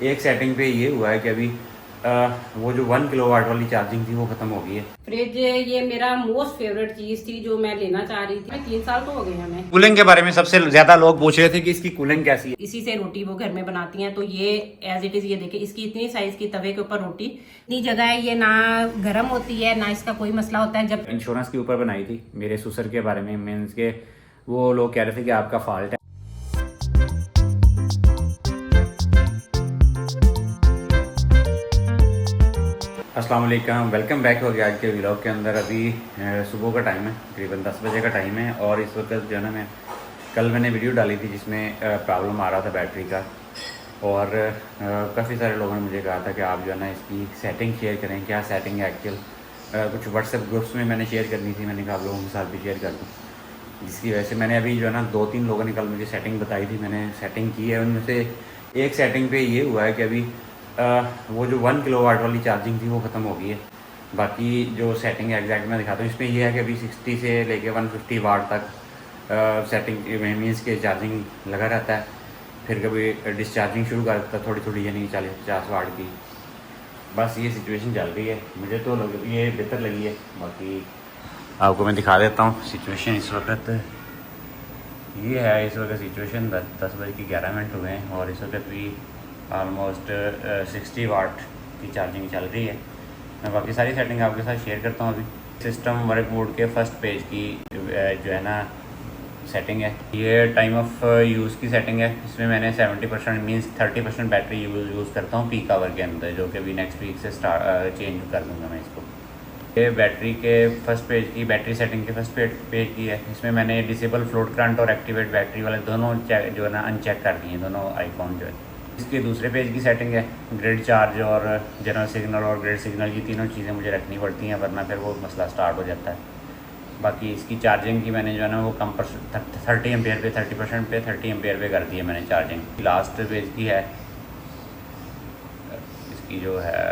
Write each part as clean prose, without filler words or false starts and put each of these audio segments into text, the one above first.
एक सेटिंग पे ये हुआ है कि अभी वो जो 1 किलोवाट वाली चार्जिंग थी वो खत्म हो गई है। फ्रिज ये मेरा मोस्ट फेवरेट चीज थी जो मैं लेना चाह रही थी। 3 साल तो हो गए हमें। कूलिंग के बारे में सबसे ज्यादा लोग पूछ रहे थे कि इसकी कूलिंग कैसी है। इसी से रोटी वो घर में बनाती हैं, तो ये एज इट इज ये देखे, इसकी इतनी साइज की तवे के ऊपर रोटी, इतनी जगह है, ये ना गर्म होती है ना इसका कोई मसला होता है। जब इंश्योरेंस के ऊपर बनाई थी मेरे ससुर के बारे में, मीन्स के वो लोग कह रहे थे कि आपका फॉल्ट है। अस्सलाम वालेकुम, वेलकम बैक हो गया आज के व्लॉग के अंदर। अभी सुबह का टाइम है, तकरीबन 10 बजे का टाइम है और इस वक्त जो है ना कल मैंने वीडियो डाली थी जिसमें प्रॉब्लम आ रहा था बैटरी का, और काफ़ी सारे लोगों ने मुझे कहा था कि आप जो है ना इसकी सेटिंग शेयर करें, क्या सेटिंग है एक्चुअल। कुछ व्हाट्सएप ग्रुप्स में मैंने शेयर करनी थी, मैंने कहा आप लोगों के साथ भी शेयर कर दूँ, जिसकी वजह से मैंने अभी जो है ना 2-3 लोगों ने कल मुझे सेटिंग बताई थी, मैंने सेटिंग की है। उनमें से एक सेटिंग पे ये हुआ है कि अभी वो जो 1 किलोवाट वाली चार्जिंग थी वो ख़त्म हो गई है। बाकी जो सेटिंग है एग्जैक्ट मैं दिखाता हूँ। इसमें ये है कि अभी 60 से लेके 150 वाट तक सेटिंग मीन्स के चार्जिंग लगा रहता है। फिर कभी डिस्चार्जिंग शुरू कर देता है थोड़ी थोड़ी, यानी 40-50 वाट की। बस ये सिचुएशन चल रही है, मुझे तो ये बेहतर लगी है। बाकी आपको मैं दिखा देता हूँ सिचुएशन। इस वक्त ये है, इस वक्त सिचुएशन 10 बज के 11 मिनट हुए हैं और इस वक्त भी ऑलमोस्ट 60 वाट की चार्जिंग चल रही है। मैं बाकी सारी सेटिंग आपके साथ शेयर करता हूँ। अभी सिस्टम वर्क मोड के फर्स्ट पेज की जो है ना सेटिंग है, ये टाइम ऑफ यूज़ की सेटिंग है। इसमें मैंने 70% मीन्स 30% बैटरी यूज़ करता हूँ पीक आवर के अंदर, जो कि अभी नेक्स्ट वीक से चेंज कर दूँगा मैं इसको। ये बैटरी के फर्स्ट पेज की, बैटरी सेटिंग के फर्स्ट पेज की है। इसमें मैंने डिसेबल फ्लोट करंट और एक्टिवेट बैटरी वाले दोनों जो है ना अनचेक कर दिए, दोनों आइकॉन जो है। इसके दूसरे पेज की सेटिंग है, ग्रिड चार्ज और जनरल सिग्नल और ग्रिड सिग्नल, ये तीनों चीज़ें मुझे रखनी पड़ती हैं, वरना फिर वो मसला स्टार्ट हो जाता है। बाकी इसकी चार्जिंग की मैंने जो है ना वो कम 30 एम्पेयर पे 30% पे 30 एम्पेयर पे कर दी है मैंने चार्जिंग। लास्ट पेज की है, इसकी जो है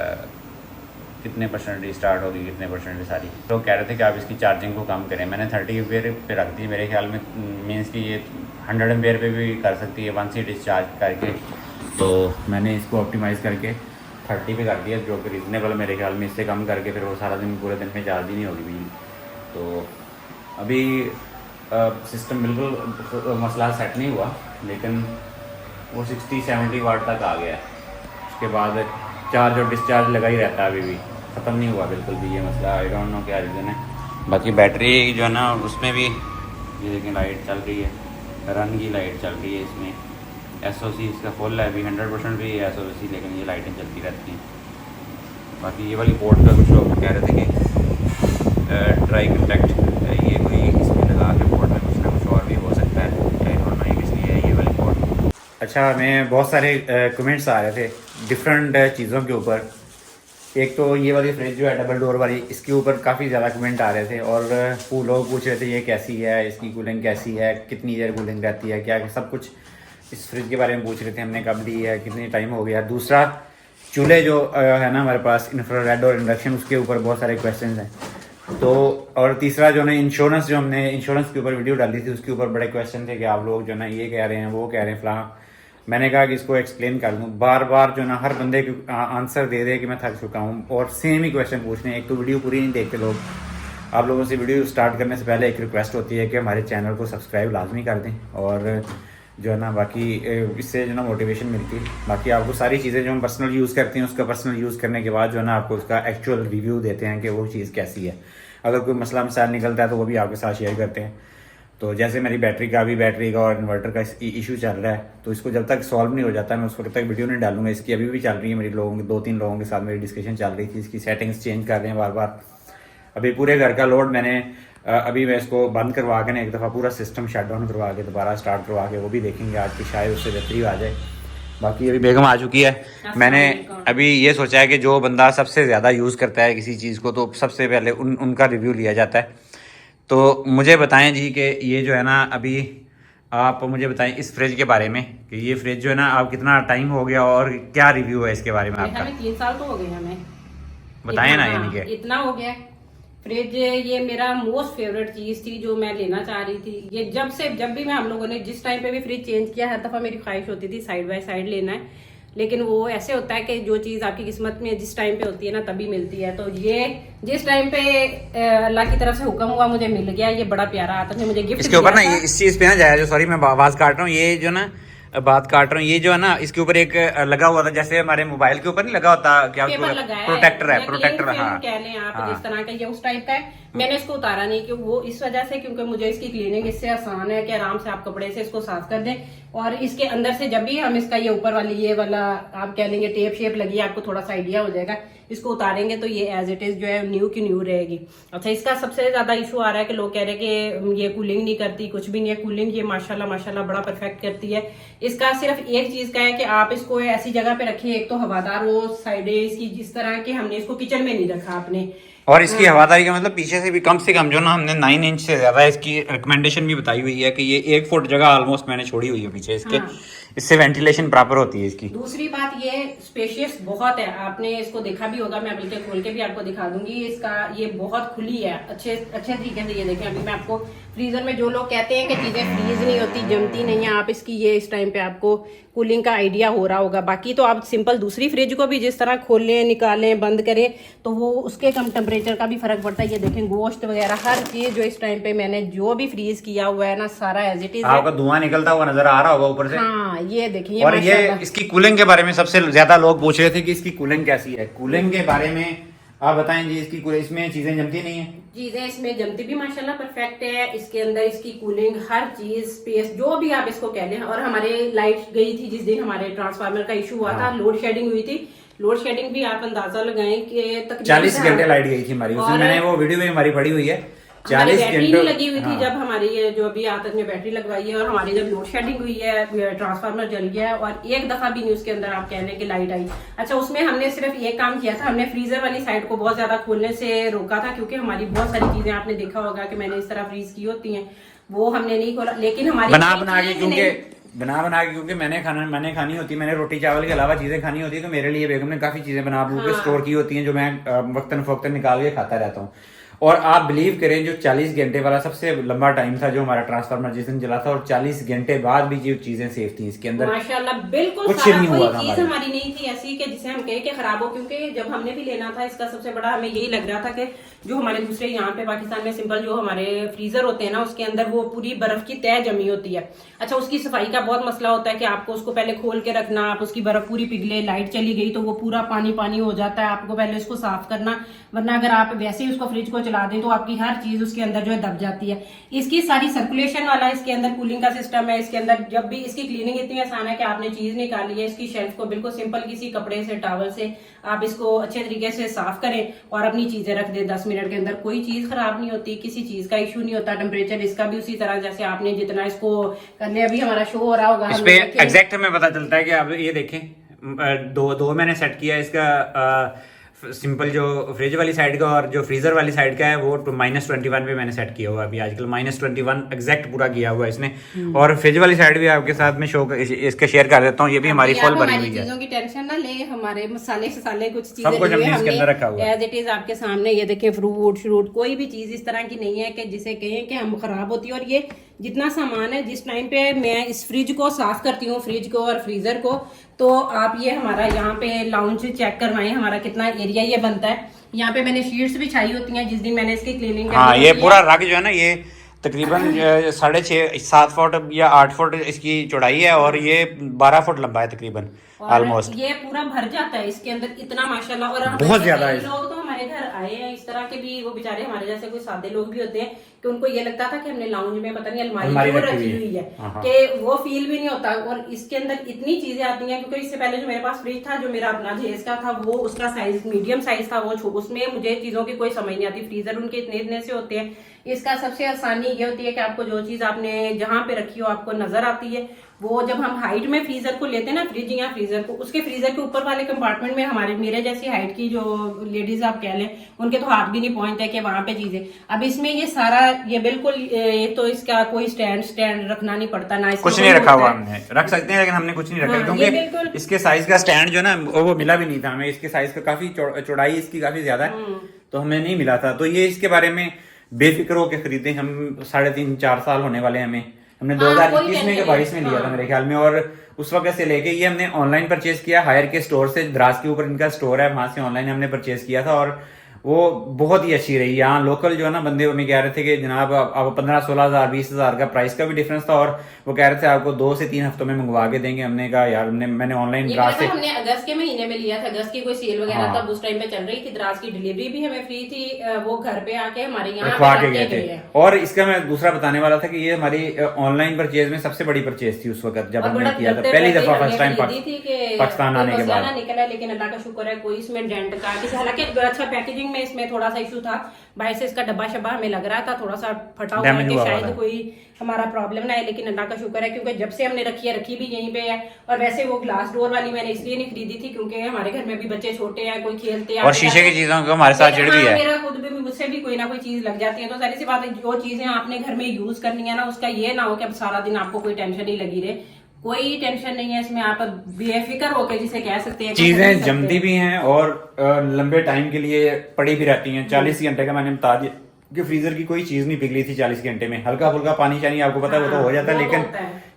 कितने परसेंट रिस्टार्ट होगी, कितने परसेंट सारी लोग कह रहे थे कि आप इसकी चार्जिंग को कम करें। मैंने 30 एम्पेयर पे रख दी। मेरे ख्याल में मीन्स कि ये 100 एम्पेयर पे भी कर सकती है वंस ही डिस्चार्ज करके, तो मैंने इसको ऑप्टिमाइज़ करके 30 पे कर दिया, जो कि रीज़नेबल मेरे ख्याल में। इससे कम करके फिर वो सारा दिन पूरे दिन में चार्ज ही नहीं होगी बिजली। तो अभी सिस्टम बिल्कुल मसला सेट नहीं हुआ, लेकिन वो 60-70 वाट तक आ गया है। उसके बाद चार्ज और डिस्चार्ज लगा ही रहता है, अभी भी ख़त्म नहीं हुआ बिल्कुल भी ये मसला। आई डोंट नो क्या रीज़न है। बाकी बैटरी जो है ना उसमें भी ये लेकिन लाइट चल रही है, रन की लाइट चल रही है। इसमें SOC इसका फुल है, अभी 100% भी है SOC, लेकिन ये लाइटें चलती रहती हैं। बाकी ये वाली पोर्ट का कुछ लोग कह रहे थे कि ट्राई कंटेक्ट, ये कोई इसमें लगा के पोर्ट में कुछ ना कुछ और भी हो सकता है, आई डोंट नो किस लिए है ये वाली पोर्ट। अच्छा, मैं बहुत सारे कमेंट्स आ रहे थे डिफरेंट चीज़ों के ऊपर। एक तो ये वाली फ्रिज जो है डबल डोर वाली, इसके ऊपर काफ़ी ज़्यादा कमेंट आ रहे थे और लोग पूछ रहे थे ये कैसी है, इसकी कूलिंग कैसी है, कितनी देर कूलिंग रहती है, क्या सब कुछ इस फ्रिज के बारे में पूछ रहे थे। हमने कब ली है, कितनी टाइम हो गया। दूसरा, चूल्हे जो है ना हमारे पास इंफ्रारेड और इंडक्शन, उसके ऊपर बहुत सारे क्वेश्चन हैं। तो और तीसरा जो है इंश्योरेंस, जो हमने इंश्योरेंस के ऊपर वीडियो डाली थी उसके ऊपर बड़े क्वेश्चन थे कि आप लोग जो है ना ये कह रहे हैं, वो कह रहे हैं फलां। मैंने कहा कि इसको एक्सप्लेन कर दूँ, बार बार जो है ना हर बंदे के आंसर दे दे कि मैं थक चुका हूँ और सेम ही क्वेश्चन पूछने। एक तो वीडियो पूरी नहीं देखते लोग। आप लोगों से वीडियो स्टार्ट करने से पहले एक रिक्वेस्ट होती है कि हमारे चैनल को सब्सक्राइब लाजमी कर दें, और जो है ना बाकी इससे जो ना मोटिवेशन मिलती है। बाकी आपको सारी चीज़ें जो हम पर्सनल यूज़ करते हैं, उसका पर्सनल यूज़ करने के बाद जो है ना आपको उसका एक्चुअल रिव्यू देते हैं कि वो चीज़ कैसी है। अगर कोई मसला मसाइल निकलता है तो वो भी आपके साथ शेयर करते हैं। तो जैसे मेरी बैटरी का और इन्वर्टर का इशू चल रहा है, तो इसको जब तक सॉल्व नहीं हो जाता मैं उस वक्त तक वीडियो नहीं डालूंगा। इसकी अभी भी चल रही है मेरी 2-3 लोगों के साथ मेरी डिस्कशन चल रही थी। इसकी सेटिंग्स चेंज कर रहे हैं बार बार। अभी पूरे घर का लोड मैंने अभी मैं इसको बंद करवा के ना एक दफ़ा पूरा सिस्टम शट डाउन करवा के दोबारा स्टार्ट करवा के वो भी देखेंगे आज की, शायद उससे बेहतरी आ जाए। बाकी अभी बेगम आ चुकी है। मैंने अभी ये सोचा है कि जो बंदा सबसे ज़्यादा यूज़ करता है किसी चीज़ को, तो सबसे पहले उनका रिव्यू लिया जाता है। तो मुझे बताएं जी कि ये जो है ना अभी आप मुझे बताएं इस फ्रिज के बारे में कि ये फ्रिज जो है ना आप कितना टाइम हो गया और क्या रिव्यू है इसके बारे में आपका। 3 साल तो हो गए हमें। बताएं ना, यानी कि इतना हो गया। फ्रिज ये मेरा मोस्ट फेवरेट चीज थी जो मैं लेना चाह रही थी। ये जब भी मैं हम लोगों ने जिस टाइम पे भी फ्रिज चेंज किया, हर दफा मेरी ख्वाहिश होती थी साइड बाय साइड लेना है, लेकिन वो ऐसे होता है कि जो चीज़ आपकी किस्मत में जिस टाइम पे होती है ना तभी मिलती है। तो ये जिस टाइम पे अल्लाह की तरफ से हुक्म हुआ मुझे मिल गया, ये बड़ा प्यारा आता है, मुझे गिफ्ट इसके ऊपर ना ये इस चीज पे ना जाया जो, सॉरी मैं आवाज काट रहा हूँ, ये जो ना बात काट रहा हूँ, ये जो है ना इसके ऊपर एक लगा हुआ था जैसे हमारे मोबाइल के ऊपर नहीं लगा होता क्या, प्रोटेक्टर है, प्रोटेक्टर। हाँ कह लें आप जिस तरह का ये उस टाइप का है। मैंने इसको उतारा नहीं क्योंकि वो इस वजह से क्योंकि मुझे इसकी क्लीनिंग इससे आसान है कि आराम से आप कपड़े से इसको साफ कर दें। और इसके अंदर से जब भी हम इसका ये ऊपर वाली ये वाला आप कह लेंगे टेप शेप लगी है, आपको थोड़ा सा आइडिया हो जाएगा। इसको उतारेंगे तो ये एज इट इज जो है न्यू की न्यू रहेगी। अच्छा, इसका सबसे ज्यादा इशू आ रहा है कि लोग कह रहे हैं कि ये कूलिंग नहीं करती, कुछ भी नहीं है। कूलिंग ये माशाल्लाह माशाल्लाह बड़ा परफेक्ट करती है। इसका सिर्फ एक चीज का है कि आप इसको ऐसी जगह पे रखिए, एक तो हवादार वो साइडें इसकी जिस तरह के हमने इसको किचन में नहीं रखा आपने। और इसकी हवादारी का मतलब पीछे से भी कम से कम जो ना हमने 9 इंच से ज्यादा इसकी रिकमेंडेशन भी बताई हुई है कि ये 1 फुट जगह ऑलमोस्ट मैंने छोड़ी हुई है पीछे इसके। हाँ। इससे वेंटिलेशन प्रॉपर होती है इसकी। दूसरी बात ये स्पेशियस बहुत है, आपने इसको देखा भी होगा, मैं बल्कि खोल के भी आपको दिखा दूंगी। इसका ये बहुत खुली है अच्छे तरीके से। ये देखें, अभी मैं आपको फ्रीजर में जो लोग कहते हैं कि चीजें फ्रीज नहीं होती, जमती नहीं है, आप इसकी ये इस टाइम पे आपको कूलिंग का आइडिया हो रहा होगा। बाकी तो आप सिंपल दूसरी फ्रिज को भी जिस तरह खोलें, निकालें, बंद करें तो वो उसके कम टेम्परेचर का भी फर्क पड़ता है। ये देखें, गोश्त वगैरह हर चीज जो इस टाइम पे मैंने जो भी फ्रीज किया हुआ है ना, सारा एज इट इज। आपका धुआं निकलता हुआ नजर आ रहा होगा ऊपर से। हाँ, ये देखिए। और ये इसकी कूलिंग के बारे में सबसे ज्यादा लोग पूछ रहे थे कि इसकी कूलिंग कैसी है। कूलिंग के बारे में आप बताएं जी, इसकी इसमें चीजें जमती नहीं है? चीजें इसमें जमती भी माशाल्लाह परफेक्ट है। इसके अंदर इसकी कूलिंग हर चीज स्पेस जो भी आप इसको कह लें। और हमारे लाइट गई थी जिस दिन हमारे ट्रांसफार्मर का इशू हुआ था, लोड शेडिंग हुई थी। लोड शेडिंग भी आप अंदाजा लगाएं कि तकरीबन 40 घंटे लाइट गई थी हमारी। उसमें मैंने वो वीडियो में हमारी पड़ी हुई है। 40 बैटरी नहीं लगी हुई थी। हाँ। जब हमारी ये जो अभी आतक में बैटरी लगवाई है और हमारी जब लोड शेडिंग हुई है, ट्रांसफार्मर जल गया है और एक दफा भी नहीं उसके अंदर आप कह लें कि लाइट आई। अच्छा, उसमें हमने सिर्फ एक काम किया था, हमने फ्रीजर वाली साइड को बहुत ज्यादा खोलने से रोका था क्योंकि हमारी बहुत सारी चीजें आपने देखा होगा कि मैंने इस तरह फ्रीज की होती है, वो हमने नहीं खोला। लेकिन हमारी बना बना के क्योंकि मैंने खानी होती है, मैंने रोटी चावल के अलावा चीजें खानी होती है, तो मेरे लिए बेगम ने काफी चीजें बना के स्टोर की होती हैं जो मैं वक्तन फवक्तन निकाल के खाता रहता हूँ। और आप बिलीव करें, जो 40 घंटे वाला सबसे लंबा टाइम था जो हमारा ट्रांसफार्मर जिस दिन चला था, और 40 घंटे बाद भी जो चीजें सेफ थी इसके अंदर माशाल्लाह बिल्कुल कुछ नहीं हुआ था। चीज हमारी नहीं थी ऐसी कि जिसे हम कहे कि खराब हो। क्योंकि जब हमने भी लेना था, इसका सबसे बड़ा हमें यही लग रहा था कि जो हमारे दूसरे यहाँ पे पाकिस्तान में सिंपल जो हमारे फ्रीजर होते हैं ना, उसके अंदर वो पूरी बर्फ की तह जमी होती है। अच्छा, उसकी सफाई का बहुत मसला होता है कि आपको उसको पहले खोल के रखना, आप उसकी बर्फ पूरी पिघले, लाइट चली गई तो वो पूरा पानी पानी हो जाता है, आपको पहले उसको साफ करना। वरना अगर आप वैसे ही उसको फ्रिज को चला दें तो आपकी हर चीज उसके अंदर जो है दब जाती है। इसकी सारी सर्कुलेशन वाला इसके अंदर कूलिंग का सिस्टम है। इसके अंदर जब भी इसकी क्लीनिंग इतनी आसान है कि आपने चीज निकाली है, इसकी शेल्फ को बिल्कुल सिंपल किसी कपड़े से, टॉवल से आप इसको अच्छे तरीके से साफ करें और अपनी चीजें रख दें। 10 मिनट के अंदर कोई चीज खराब नहीं होती, किसी चीज का इशू नहीं होता। टेम्परेचर इसका भी उसी तरह जैसे आपने जितना इसको करने, अभी हमारा शो हो रहा होगा, इस पे एग्जैक्ट हमें पता चलता है कि अब ये देखें दो मैंने सेट किया इसका सिंपल जो फ्रिज वाली साइड का और जो फ्रीजर वाली साइड का है वो -21 पे मैंने सेट किया हुआ है। अभी आजकल -21 एग्जैक्ट पूरा किया हुआ है इसने। और फ्रिज वाली साइड भी आपके साथ में शो इसका शेयर कर देता हूँ। ये भी हमारी फुल भरी हुई है। चीजों की टेंशन ना ले, हमारे मसाले कुछ चीजें सब कुछ हमने इसके अंदर रखा हुआ है एज इट इज आपके सामने। ये देखें, फ्रूट कोई भी चीज इस तरह की नहीं है कि जिसे कहें कि हम खराब होती है। और ये जितना सामान है, जिस टाइम पे मैं इस फ्रिज को साफ करती हूँ, फ्रिज को और फ्रीजर को, तो आप ये हमारा यहाँ पे लाउंज चेक करवाएं हमारा कितना एरिया ये बनता है। यहाँ पे मैंने शीट्स बिछाई होती हैं जिस दिन मैंने इसकी क्लीनिंग हाँ, ये पूरा रग जो है ना, ये तकरीबन 6.5-7 फुट या 8 फुट इसकी चौड़ाई है और ये 12 फुट लंबा है तकरीबन ऑलमोस्ट। ये पूरा भर जाता है इसके अंदर इतना माशाल्लाह। और बहुत ज्यादा है। लोग तो हमारे घर आए हैं इस तरह के भी, वो बेचारे हमारे जैसे कोई सादे लोग भी होते हैं कि उनको ये लगता था कि हमने लाउंज में पता नहीं अलमारी रखी हुई है, कि वो फील भी नहीं होता। और इसके अंदर इतनी चीजें आती हैं क्योंकि इससे पहले जो मेरे पास फ्रिज था, जो मेरा अपना जेस का था, वो उसका साइज मीडियम साइज था, वो उसमें मुझे चीजों की कोई समझ नहीं आती। फ्रीजर उनके इतने से होते हैं। इसका सबसे आसानी ये होती है कि आपको जो चीज आपने जहां पे रखी हो आपको नजर आती है। वो जब हम हाइट में फ्रीजर को लेते हैं ना, फ्रिज या फ्रीजर को, उसके फ्रीजर के ऊपर वाले कंपार्टमेंट में मेरे जैसी हाइट की जो लेडीज आप कह लें, उनके तो हाथ भी नहीं पहुंचते कि वहां पे चीजें। अब इसमें ये सारा ये बिल्कुल तो इसका कोई स्टैंड रखना नहीं पड़ता ना, कुछ नहीं रखा हुआ। हमने रख सकते हैं लेकिन हमने कुछ नहीं रखा क्योंकि इसके साइज का स्टैंड जो ना वो मिला भी नहीं था हमें। इसके साइज का काफी चौड़ाई इसकी काफी ज्यादा है तो हमें नहीं मिला था। तो ये इसके बारे में बेफिक्र होकर खरीदे हम। 3.5-4 साल होने वाले हमें। हमने 2021 में 22 में लिया था मेरे ख्याल में। और उस वक्त से लेके ये हमने ऑनलाइन परचेज किया, हायर के स्टोर से, द्रास के ऊपर इनका स्टोर है, वहां से ऑनलाइन हमने परचेज किया था और वो बहुत ही अच्छी रही। यहाँ लोकल जो है ना बंदे हमें कह रहे थे कि जनाब आप 15-16 हज़ार 20 हज़ार का प्राइस का भी डिफरेंस था और वो कह रहे थे आपको 2 से 3 हफ्तों में मंगवा के देंगे। हमने कहा यार मैंने ऑनलाइन द्रास से, हमने अगस्त के महीने में लिया था, अगस्त की कोई सेल वगैरह हाँ। तब उस टाइम पे चल रही थी, द्रास की डिलीवरी भी हमें फ्री थी, वो घर पे आके हमारे यहाँ रखवा के गए थे। और इसका मैं दूसरा बताने वाला था कि ये हमारी ऑनलाइन परचेज में सबसे बड़ी परचेज थी उस वक्त जब हमने किया था, पहली दफा फर्स्ट टाइम पाकिस्तान आने के बाद। निकला, लेकिन अल्लाह का शुक्र है कोई इसमें डेंट का किसी, हालांकि अच्छा पैकेजिंग में इसमें थोड़ा सा इशू था, बाहर से इसका डब्बा शब्बा हमें लग रहा था थोड़ा सा फटा हुआ है कि शायद कोई हमारा प्रॉब्लम ना है, लेकिन अल्लाह का शुक्र है क्योंकि जब से हमने रखी भी यहीं पे है। और वैसे वो ग्लास डोर वाली मैंने इसलिए नहीं खरीदी थी क्योंकि हमारे घर में भी बच्चे छोटे हैं, कोई खेलते हैं और शीशे की चीजों को हमारे साथ चिढ़ भी है, मेरा खुद भी मुझसे भी कोई ना कोई चीज लग जाती है, तो सारी सी बात है जो चीजें आपने घर में यूज करनी है ना उसका ये ना हो कि अब सारा दिन आपको कोई टेंशन नहीं लगी रहे, कोई टेंशन नहीं है इसमें, आप बेफिक्र होकर जिसे कह सकते हैं चीजें जमती भी हैं और लंबे टाइम के लिए पड़ी भी रहती हैं। 40 घंटे का मैंने बता दिया कि फ्रीजर की कोई चीज नहीं पिघली थी 40 घंटे में, हल्का फुल्का पानी शानी आपको पता है वो तो हो जाता है, लेकिन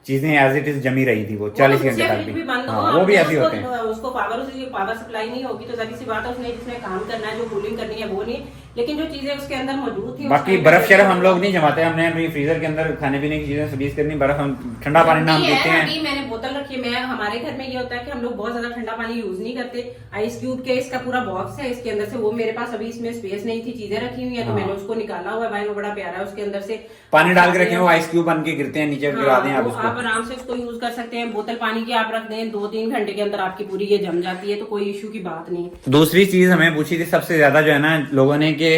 चीजें एज इट इज जमी रही थी वो 40 घंटे तक भी। वो भी ऐसे होते हैं, उसको पावर सप्लाई नहीं होगी तो जाहिर सी बात है उसने जिसमें काम करना है, जो कूलिंग करनी है वो नहीं, लेकिन जो चीजें उसके अंदर मौजूद थी। बाकी बर्फ शर्फ हम लोग नहीं जमाते, हमने अपनी फ्रीजर के अंदर खाने पीने की चीजें सर्विस करनी, बर्फ हम ठंडा पानी ना हम पीते हैं। अभी मैंने बोतल रखी है, मैं हमारे घर में ये होता है कि हम लोग बहुत ज्यादा ठंडा पानी यूज नहीं करते, आइस क्यूब के इसका पूरा बॉक्स है इसके अंदर से, वो मेरे पास अभी इसमें स्पेस नहीं थी, चीजें रखी हुई है तो मैंने उसको निकाला हुआ है भाई, वो बड़ा प्यारा है, उसके अंदर से पानी डाल के रखे, वो आइस क्यूब बन के गिरते हैं नीचे, गिरा दें आप उसको, आप आराम से इसको यूज कर सकते हैं। बोतल पानी की आप रख दें 2-3 घंटे के अंदर आपकी पूरी ये जम जाती है, तो कोई इशू की बात नहीं। दूसरी चीज हमें पूछी थी सबसे ज्यादा जो है ना लोगों ने कि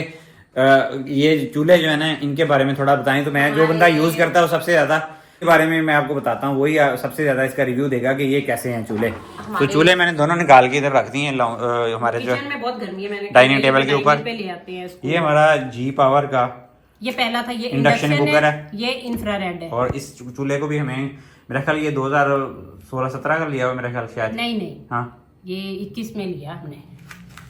ये चूल्हे जो है ना इनके बारे में थोड़ा बताएं, तो मैं जो बंदा यूज करता है वो सबसे ज्यादा के बारे में मैं आपको बताता हूँ, वही सबसे ज्यादा इसका रिव्यू देगा कि ये कैसे हैं चूल्हे। तो चूल्हे मैंने दोनों निकाल के इधर रख दिए हमारे जो बहुत गर्मी है, डाइनिंग टेबल के ऊपर। ये हमारा जी पावर का ये पहला था, ये इंडक्शन कुकर है, ये इंफ्रारेड है। और इस चूल्हे को भी हमें मेरा ख्याल ये 2016-17 का लिया हुआ मेरा ख्याल शायद, नहीं हाँ ये 21 में लिया हमने,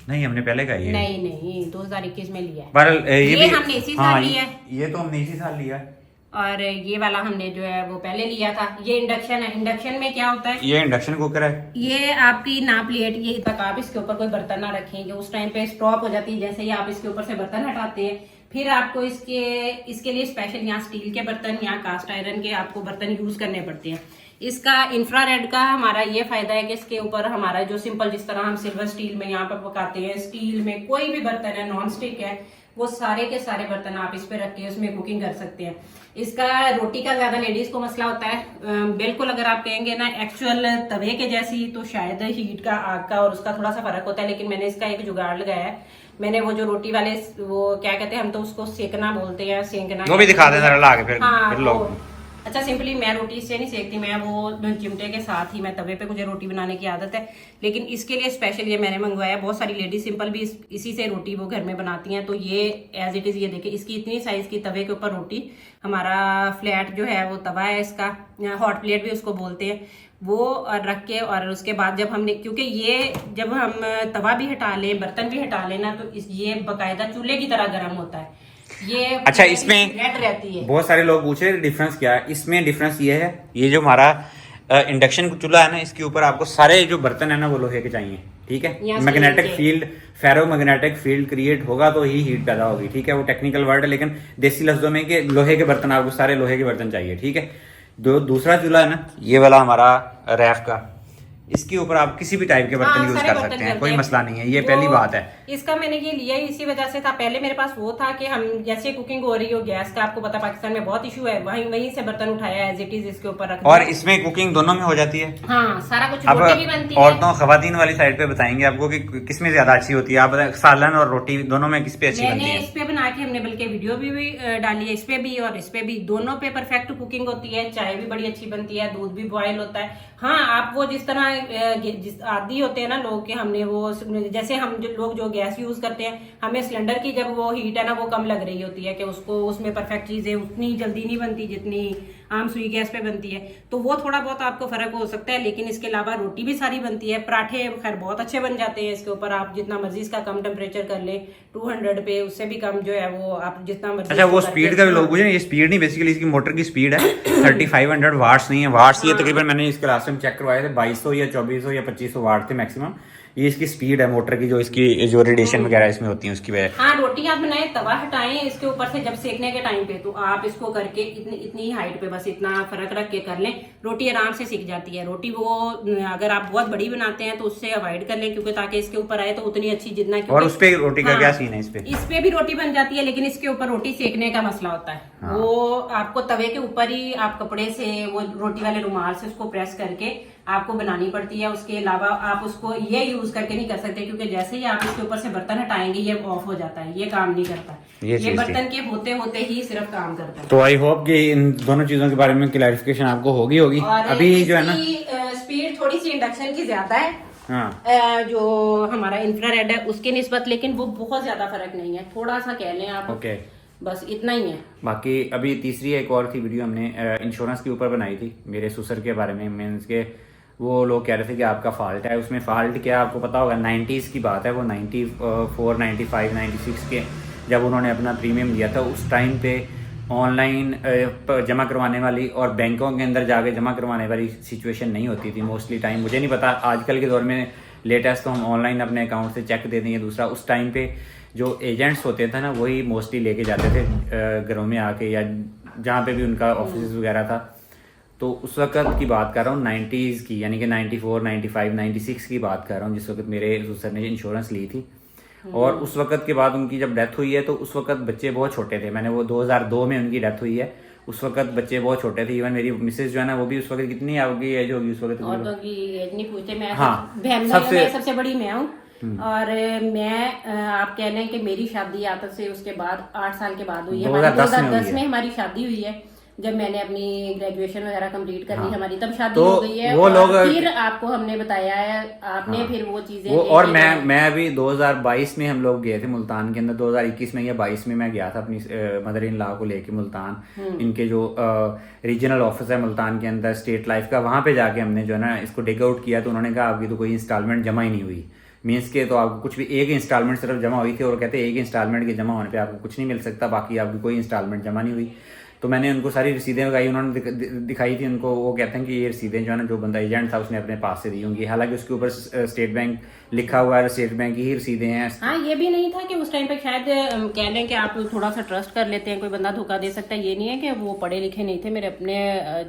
नहीं हमने पहले का ये नहीं 2021 में लिया है। पर ये भी हमने इसी साल लिया है, ये तो हमने इसी साल लिया है, और ये वाला हमने जो है वो पहले लिया था। ये इंडक्शन है, इंडक्शन में क्या होता है, ये इंडक्शन कुकर है, ये आपकी ना प्लेट, ये तक आप इसके ऊपर कोई बर्तन ना रखेंगे उस टाइम पे स्टॉप हो जाती है, जैसे ही आप इसके ऊपर से बर्तन हटाते हैं फिर आपको इसके लिए स्पेशल यहाँ स्टील के बर्तन या कास्ट आयरन के आपको बर्तन यूज करने पड़ते हैं। इसका इंफ्रारेड का हमारा ये फायदा है कि इसके ऊपर हमारा जो सिंपल जिस तरह हम सिल्वर स्टील में यहाँ पर पकाते हैं, स्टील में कोई भी बर्तन है, नॉन स्टिक है, वो सारे के सारे बर्तन आप इस पे रख के उसमें कुकिंग कर सकते हैं। इसका रोटी का ज्यादा लेडीज को मसला होता है, बिल्कुल अगर आप कहेंगे ना एक्चुअल तवे के जैसी, तो शायद हीट का आग का और उसका थोड़ा सा फर्क होता है, लेकिन मैंने इसका एक जुगाड़ लगाया है। मैंने वो जो रोटी वाले वो क्या कहते हैं, हम तो उसको सेकना बोलते हैं, सेकना, वो भी दिखा देना ला के फिर लोग। अच्छा सिंपली मैं रोटी इससे नहीं सेकती, मैं वो चिमटे के साथ ही मैं तवे पे मुझे रोटी बनाने की आदत है, लेकिन इसके लिए स्पेशल ये मैंने मंगवाया। बहुत सारी लेडीज सिंपल भी इसी से रोटी वो घर में बनाती हैं, तो ये एज इट इज ये देखिए, इसकी इतनी साइज की तवे के ऊपर रोटी, हमारा फ्लैट जो है वो तवा है इसका, हॉट प्लेट भी उसको बोलते हैं, वो रख के, और उसके बाद जब हमने, क्योंकि ये जब हम तवा भी हटा लें बर्तन भी हटा लेना तो ये बाकायदा चूल्हे की तरह गर्म होता है ये। अच्छा इसमें रेड रहती है। बहुत सारे लोग पूछे डिफरेंस क्या है, इसमें डिफरेंस ये है, ये जो हमारा इंडक्शन चूल्हा है ना, इसके ऊपर आपको सारे जो बर्तन है ना वो लोहे के चाहिए, ठीक है। मैग्नेटिक फील्ड, फेरो मैग्नेटिक फील्ड क्रिएट होगा तो ही हीट पैदा होगी, ठीक है। वो टेक्निकल वर्ड है, लेकिन देसी लफ्जों में कि लोहे के बर्तन, आपको सारे लोहे के बर्तन चाहिए, ठीक है। दूसरा चूल्हा है ना, ये वाला हमारा रैफ का, इसके ऊपर आप किसी भी टाइप के बर्तन यूज कर सकते हैं, कोई मसला नहीं है, ये पहली बात है। इसका मैंने ये लिया ही इसी वजह से था, पहले मेरे पास वो था कि हम जैसे कुकिंग हो रही हो गैस का, आपको पता पाकिस्तान में बहुत इशू है, वहीं से बर्तन उठाया एज इट इज इसके ऊपर रख, और इसमें कुकिंग दोनों में हो जाती है, हाँ सारा कुछ। अब रोटी भी बनती है। औरतों खवातीन वाली साइड पे बताएंगे आपको कि किसमें ज्यादा अच्छी होती है, आप सालन और रोटी दोनों में किस पे अच्छी बनती है। इस पे बना के हमने बल्कि वीडियो भी डाली है, इस पे भी और इस पे भी, दोनों पे परफेक्ट कुकिंग होती है, चाय भी बड़ी अच्छी बनती है, दूध भी बॉयल होता है। हाँ आप वो जिस तरह आदि होते हैं ना लोग के, हमने वो जैसे हम लोग जो गैस यूज करते हैं, हमें सिलेंडर की जब वो हीट है ना वो कम लग रही होती है कि उसको उसमें परफेक्ट चीजें उतनी जल्दी नहीं बनती जितनी आम सुई गैस पे बनती है, तो वो थोड़ा बहुत आपको फर्क हो सकता है। लेकिन इसके अलावा रोटी भी सारी बनती है, पराठे खैर बहुत अच्छे बन जाते हैं इसके ऊपर। आप जितना मर्जी इसका कम टेम्परेचर कर ले, 200 पे, उससे भी कम जो है वो आप जितना मर्जी। अच्छा, वो स्पीड का भी लोग पूछे, ये स्पीड नहीं, बेसिकली इसकी मोटर की स्पीड है 3500 वाट्स नहीं है, वाट्स ये तकरीबन मैंने इसके लास्ट टाइम चेक करवाए थे 2200 या 2400 या 2500 वाट थे मैक्सिमम। ये इसकी स्पीड है मोटर की, जो इसकी जो रेडिएशन वगैरह इसमें होती है उसकी वजह। हाँ, रोटी आप बनाए, तवा हटाएं इसके ऊपर से जब सेकने के टाइम पे, तो आप इसको करके इतनी हाइट पे बस इतना फर्क रख के कर लें, रोटी आराम से सीख जाती है। रोटी वो अगर आप बहुत बड़ी बनाते हैं तो उससे अवॉइड कर लें, क्योंकि ताकि इसके ऊपर आए तो उतनी अच्छी जितना। और उस पे रोटी का क्या सीन है? इस पे भी रोटी बन जाती है, लेकिन इसके ऊपर रोटी सेकने का मसला होता है। हाँ। वो आपको तवे के ऊपर ही आप कपड़े से, वो रोटी वाले रुमाल से उसको प्रेस करके आपको बनानी पड़ती है। उसके अलावा आप उसको ये यूज करके नहीं कर सकते, क्योंकि जैसे ही आप इसके ऊपर से बर्तन हटाएंगे ये ऑफ हो जाता है, ये काम नहीं करता। ये बर्तन के होते होते ही सिर्फ काम करता है। तो आई होप कि इन दोनों चीजों के बारे में क्लैरिफिकेशन आपको होगी। अभी जो है ना, स्पीड थोड़ी सी इंडक्शन की ज्यादा है। हाँ। जो हमारा इंफ्रारेड है उसके निस्बत, लेकिन वो बहुत ज्यादा फर्क नहीं है, थोड़ा सा कह लें आप। ओके, बस इतना ही है। बाकी अभी तीसरी एक और थी वीडियो हमने इंश्योरेंस के ऊपर बनाई थी, मेरे ससुर के बारे में। मीन्स के वो लोग कह रहे थे कि आपका फॉल्ट है। उसमें फॉल्ट क्या, आपको पता होगा 90s की बात है, वो 94, 95, 96 के जब उन्होंने अपना प्रीमियम दिया था, उस टाइम पे ऑनलाइन जमा करवाने वाली और बैंकों के अंदर जाके जमा करवाने वाली सिचुएशन नहीं होती थी मोस्टली टाइम। मुझे नहीं पता, आजकल के दौर में लेटेस्ट तो हम ऑनलाइन अपने अकाउंट से चेक दे देंगे। दूसरा, उस टाइम पे जो एजेंट्स होते थे ना, वही मोस्टली लेके जाते थे घरों में आके, या जहाँ पे भी उनका ऑफिस वगैरह था। तो उस वक्त की बात कर रहा हूँ 90s की, यानी कि 94, 95, 96 की बात कर रहा हूँ, जिस वक्त मेरे ससुर ने इंश्योरेंस ली थी। और उस वक्त के बाद उनकी जब डेथ हुई है, तो उस वक्त बच्चे बहुत छोटे थे। मैंने वो 2002 में उनकी डेथ हुई है, उस वक्त बच्चे बहुत छोटे थे। इवन मेरी मिसेज जो है ना, वो भी उस वक्त कितनी आपकी एज होगी उस वक्त? और तो की एज नहीं पूछते, मैं हाँ, बहन सबसे बड़ी मैं हूँ। और मैं आप कह लें कि मेरी शादी आदत से उसके बाद 8 साल के बाद हुई है। 2010 में हमारी शादी हुई है, जब मैंने अपनी ग्रेजुएशन वगैरह कंप्लीट कर ली। हाँ। हमारी तब शादी हो गई है। वो लोग फिर आपको हमने बताया है, आपने हाँ। फिर वो चीजें और मैं अभी 2022 में हम लोग गए थे मुल्तान के अंदर, 2021 में या 22 में मैं गया था अपनी मदर इन लॉ को लेके मुल्तान। इनके जो रीजनल ऑफिस है मुल्तान के अंदर स्टेट लाइफ का, वहां पे जाके हमने जो है ना इसको डिग आउट किया। तो उन्होंने कहा आपकी तो कोई इंस्टॉलमेंट जमा ही नहीं हुई, मीन्स के तो आपको कुछ भी, एक इंस्टॉलमेंट सिर्फ जमा हुई थी। और कहते हैं एक इंस्टॉलमेंट के जमा होने पे आपको कुछ नहीं मिल सकता, बाकी आपकी कोई इंस्टॉलमेंट जमा नहीं हुई। तो मैंने उनको सारी रसीदें लगाई, उन्होंने दिखाई थी उनको। वो कहते हैं कि ये रसीदें जो है ना, जो बंदा एजेंट था उसने अपने पास से दी होंगी, हालांकि उसके ऊपर स्टेट बैंक लिखा हुआ है, स्टेट बैंक की ही रसीदें हैं। हाँ, ये भी नहीं था कि उस टाइम पे शायद कह लें कि आप थोड़ा सा ट्रस्ट कर लेते हैं, कोई बंदा धोखा दे सकता है। ये नहीं है कि वो पढ़े लिखे नहीं थे। मेरे अपने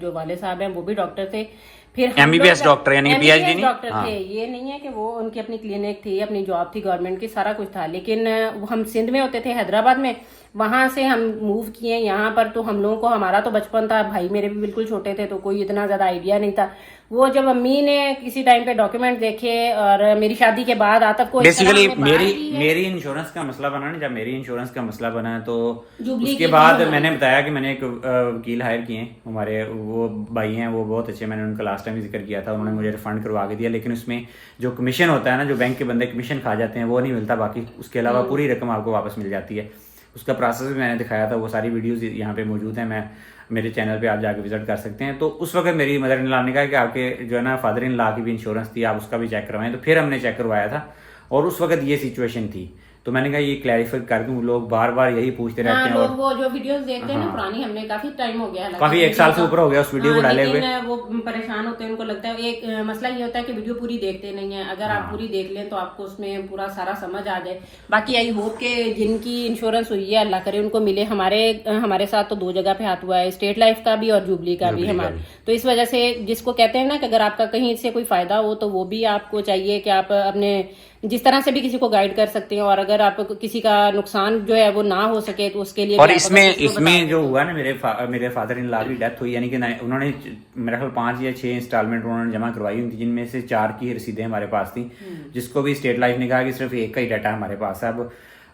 जो वाले साहब हैं वो भी डॉक्टर थे, फिर MBBS डॉक्टर यानी PhD डॉक्टर थे। ये नहीं है कि वो उनकी अपनी क्लिनिक थी, अपनी जॉब थी गवर्नमेंट की, सारा कुछ था। लेकिन हम सिंध में होते थे, हैदराबाद में, वहां से हम मूव किए यहाँ पर। तो हम लोगों को, हमारा तो बचपन था, भाई मेरे भी बिल्कुल छोटे थे, तो कोई इतना ज्यादा आइडिया नहीं था। वो जब अम्मी ने किसी टाइम पे डॉक्यूमेंट देखे और मेरी शादी के बाद आता को बेसिकली मेरी इंश्योरेंस का मसला बना ना, जब मेरी इंश्योरेंस का मसला बना तो उसके बाद मैंने बताया कि मैंने एक वकील हायर किए, हमारे वो भाई हैं, वो बहुत अच्छे, मैंने उनका लास्ट टाइम जिक्र किया था, उन्होंने मुझे रिफंड करवा के दिया। लेकिन उसमें जो कमीशन होता है ना, जो बैंक के बंदे कमीशन खा जाते हैं, वो नहीं मिलता। बाकी उसके अलावा पूरी रकम आपको वापस मिल जाती है। उसका प्रोसेस भी मैंने दिखाया था, वो सारी वीडियोस यहाँ पे मौजूद हैं, मैं मेरे चैनल पे आप जाके विजिट कर सकते हैं। तो उस वक्त मेरी मदर इन लॉ ने कहा कि आपके जो है ना फादर इन लॉ की भी इंश्योरेंस थी, आप उसका भी चेक करवाएं। तो फिर हमने चेक करवाया था और उस वक्त ये सिचुएशन थी। तो मैंने कहा ये क्लैरिफाई कर दूं, लोग बार बार यही पूछते रहते हैं। और वो जो वीडियोस देखते हैं ना पुरानी, हमने काफी टाइम हो गया, काफी 1 साल से ऊपर हो गया उस वीडियो को डाले हुए। वो परेशान होते हैं, उनको लगता है एक मसला ये होता है कि वीडियो पूरी देखते नहीं है। अगर आप पूरी देख लें तो आपको उसमें पूरा सारा समझ आ जाए। बाकी आई होप के जिनकी इंश्योरेंस हुई है, अल्लाह करे उनको मिले। हमारे साथ तो 2 जगह पे हाथ हुआ है, स्टेट लाइफ का भी और जुबली का भी हमारे। तो इस वजह से जिसको कहते हैं ना कि अगर आपका कहीं से कोई फायदा हो, तो वो भी आपको चाहिए कि आप अपने जिस तरह से भी किसी को गाइड कर सकते हैं। और अगर आप किसी का नुकसान जो है वो ना हो सके तो उसके लिए। और इसमें जो हुआ ना, मेरे फादर इन लॉ की डेथ हुई, यानी कि उन्होंने मेरे ख्याल 5 या 6 इंस्टॉलमेंट उन्होंने जमा करवाई हुई थी, जिनमें से 4 की रसीदें हमारे पास थी। जिसको भी स्टेट लाइफ ने कहा कि सिर्फ एक का ही डाटा हमारे पास है।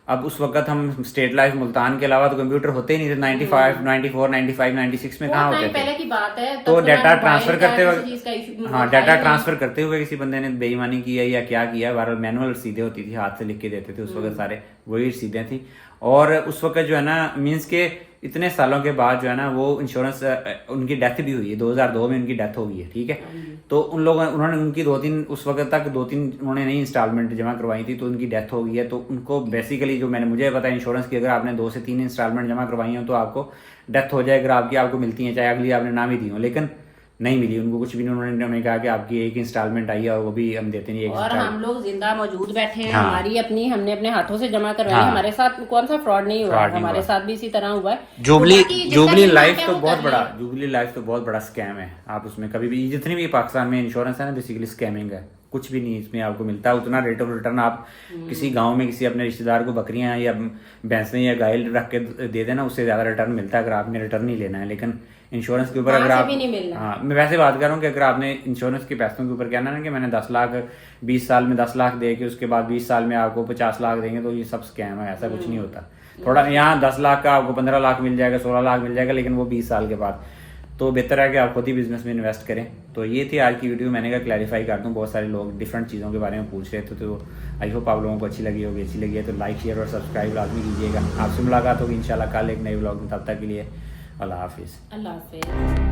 अब उस वक्त हम स्टेट लाइफ मुल्तान के अलावा तो कंप्यूटर होते ही नहीं थे। 95, 94, 95, 96 में कहाँ होते थे? पहले की बात है। तो डाटा ट्रांसफर करते हुए, हाँ, डाटा ट्रांसफर करते हुए किसी बंदे ने बेईमानी की है या क्या किया, बहरहाल मैनुअल रसीदें होती थी, हाथ से लिख के देते थे उस वक्त, सारे वही रसीदें थी। और उस वक्त जो है ना, मीन्स के इतने सालों के बाद जो है ना वो इंश्योरेंस, उनकी डेथ भी हुई है, 2002 में उनकी डेथ हो गई है, ठीक है। तो उन्होंने उनकी 2-3 उस वक्त तक 2-3 उन्होंने नई इंस्टॉलमेंट जमा करवाई थी, तो उनकी डेथ हो गई है। तो उनको बेसिकली जो मुझे पता है इंश्योरेंस की, अगर आपने 2 से 3 इंस्टॉलमेंट जमा करवाई हो तो आपको डेथ हो जाए, अगर आपको मिलती है, चाहे अगली आपने ना भी दी हो, लेकिन नहीं मिली उनको कुछ भी नहीं। उन्होंने कहा कि आपकी एक इंस्टॉलमेंट आई है और वो भी हम देते नहीं। और हम लोग जिंदा मौजूद बैठे हैं, हाँ। हमने अपने हाथों से जमा करवाई, हाँ। हमारे साथ कौन सा फ्रॉड नहीं हुआ, हमारे साथ भी इसी तरह हुआ है। जुबली लाइफ तो बहुत बड़ा स्कैम है। आप उसमें कभी भी, जितनी भी पाकिस्तान में इंश्योरेंस है ना, बेसिकली स्कैमिंग है, कुछ भी नहीं इसमें आपको मिलता है। उतना रेट ऑफ रिटर्न आप किसी गांव में किसी अपने रिश्तेदार को बकरियां या भैंसें या गाय रख के दे देना, उससे ज्यादा रिटर्न मिलता है अगर आपने रिटर्न नहीं लेना है। लेकिन इंश्योरेंस के ऊपर अगर आप, हाँ मैं वैसे बात कर रहा हूँ कि अगर आपने इंश्योरेंस के पैसों के ऊपर कहना ना कि मैंने 10 लाख 20 साल में 10 लाख दे के उसके बाद 20 साल में आपको 50 लाख देंगे, तो ये सब स्कैम है, ऐसा कुछ नहीं होता। थोड़ा यहाँ 10 लाख का आपको 15 लाख मिल जाएगा, 16 लाख मिल जाएगा, लेकिन वो 20 साल के बाद। तो बेहतर है कि आप खुद ही बिजनेस में इन्वेस्ट करें। तो ये थी आज की वीडियो, मैंने कहा क्लैरिफाई कर दूं, बहुत सारे लोग डिफरेंट चीज़ों के बारे में पूछ रहे थे, तो आई होप आप लोगों को अच्छी लगी होगी। अच्छी लगी है तो लाइक शेयर और सब्सक्राइब लाजमी कीजिएगा। आपसे मुलाकात होगी इंशाल्लाह कल एक नए व्लॉग में, तब तक के लिए अल्लाह हाफिज़। अल्लाह हाफिज़।